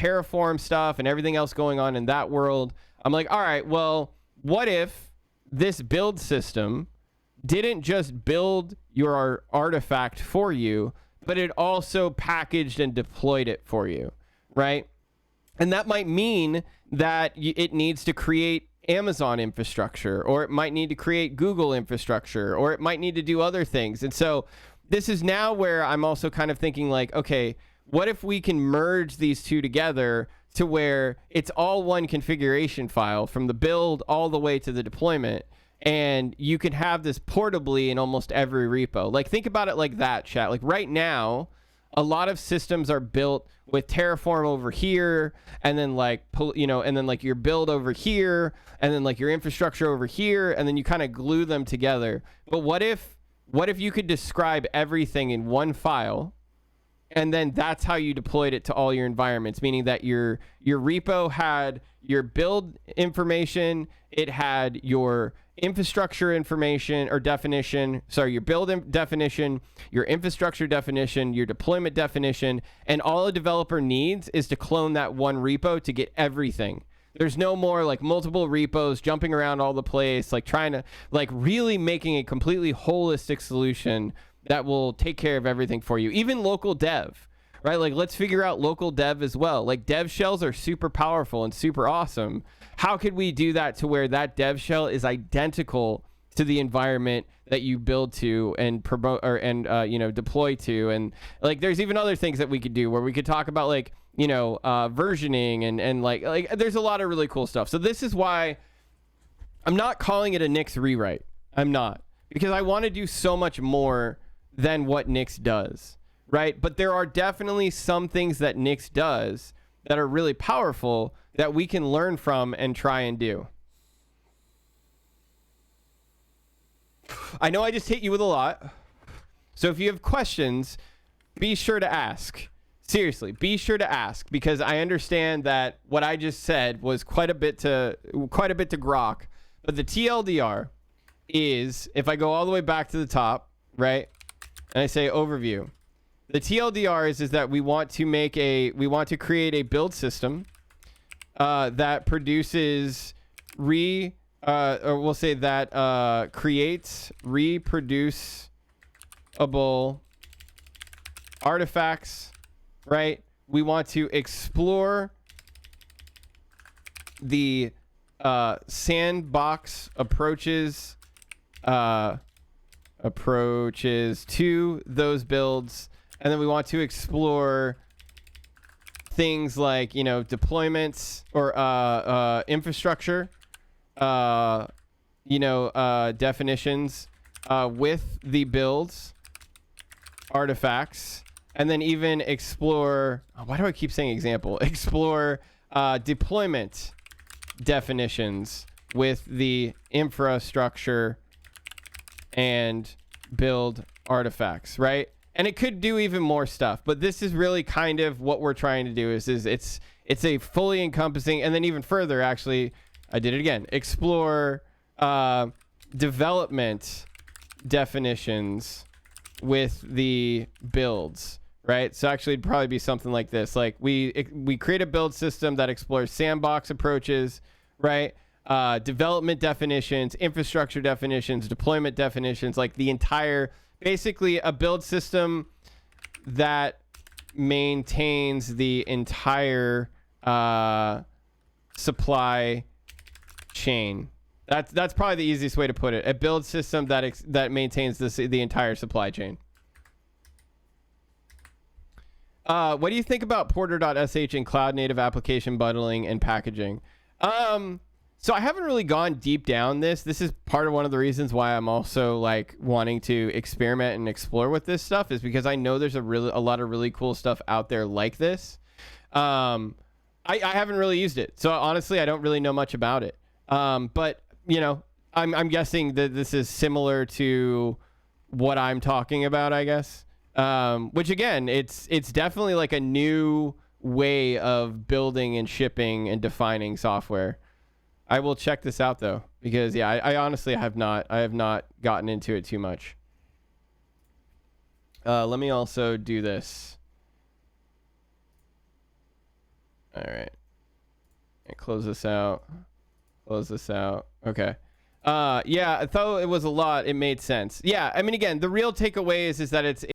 Terraform stuff and everything else going on in that world, I'm like, all right, well, what if this build system didn't just build your artifact for you, but it also packaged and deployed it for you, right? And that might mean that it needs to create Amazon infrastructure, or it might need to create Google infrastructure, or it might need to do other things. And so this is now where I'm also kind of thinking like, okay, what if we can merge these two together to where it's all one configuration file from the build all the way to the deployment, and you can have this portably in almost every repo. Like, think about it like that, chat. Like right now, a lot of systems are built with Terraform over here, and then like, you know, and then like your build over here, and then like your infrastructure over here, and then you kind of glue them together. But what if you could describe everything in one file, and then that's how you deployed it to all your environments, meaning that your repo had your build information, it had your infrastructure information or definition, your build definition, your infrastructure definition, your deployment definition, and all a developer needs is to clone that one repo to get everything. There's no more like multiple repos jumping around all the place, like trying to like really making a completely holistic solution that will take care of everything for you. Even local dev, right? Like, let's figure out local dev as well. Like, dev shells are super powerful and super awesome. How could we do that to where that dev shell is identical to the environment that you build to and promote deploy to? And like, there's even other things that we could do where we could talk about like, versioning and like there's a lot of really cool stuff. So this is why I'm not calling it a Nix rewrite. I'm not, because I want to do so much more than what Nix does, right? But there are definitely some things that Nix does that are really powerful that we can learn from and try and do. I know I just hit you with a lot, so if you have questions, be sure to ask. Seriously, be sure to ask, because I understand that what I just said was quite a bit to grok. But the TLDR is, if I go all the way back to the top, right, and I say overview, the TLDR is that we want to create a build system that produces creates reproducible artifacts, right? We want to explore the sandbox approaches to those builds, and then we want to explore things like, deployments or infrastructure, definitions with the builds, artifacts, and then even explore, why do I keep saying example? Explore deployment definitions with the infrastructure and build artifacts, right? And it could do even more stuff, but this is really kind of what we're trying to do is it's a fully encompassing, and then even further, actually, I did it again, explore development definitions with the builds, right? So actually it'd probably be something like this. Like we create a build system that explores sandbox approaches, right? Development definitions, infrastructure definitions, deployment definitions, like the entire, basically a build system that maintains the entire supply chain. That's probably the easiest way to put it. A build system that maintains the entire supply chain. What do you think about porter.sh and cloud native application bundling and packaging? So I haven't really gone deep down this. This is part of one of the reasons why I'm also like wanting to experiment and explore with this stuff, is because I know there's a lot of really cool stuff out there like this. I haven't really used it, so honestly I don't really know much about it. But I'm guessing that this is similar to what I'm talking about, I guess. Which again, it's definitely like a new way of building and shipping and defining software. I will check this out though, because yeah, I honestly have not gotten into it too much. Let me also do this. All right. And close this out. Close this out. Okay. Yeah, though it was a lot, it made sense. Yeah, I mean, again, the real takeaway is that it's